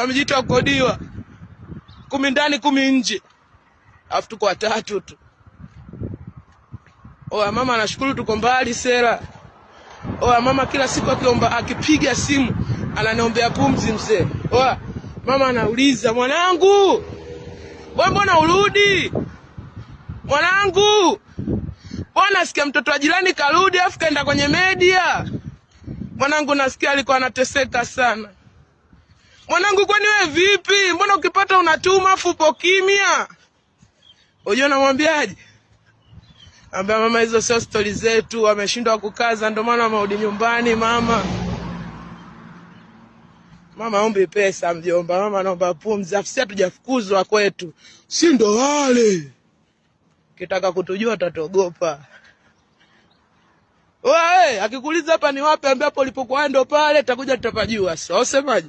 Mjito wa kukodiwa. 10 ndani 10 nje. Alafu tuko watatu tu. Mama anashukuru tuko mbali sera. Mama kila siku akipiga simu ananiombea pumzi mzee. Mama anauliza, "Mwanangu, wewe mbona urudi? Mwanangu, mbona nasikia mtoto wa jirani karudi afu kaenda kwenye media?" Mwanangu nasikia alikuwa anateseka sana. Mwanangu, kwani wewe vipi? Mbona ukipata unatuma afu upo kimya? Unajua namwambiaje? Ambia mama, hizo sio story zetu, wameshindwa kukaza ndio maana wamerudi nyumbani mama. Mama ombi pesa mjomba, mama anaomba pumzi, afisi hatujafukuzwa kwetu. Si ndo wale. Kitaka kutujua tatogopa. Akikuuliza hapa ni wapi ambapo ulipokuwa ndo pale takuja tutapajua. Sasa usemaje?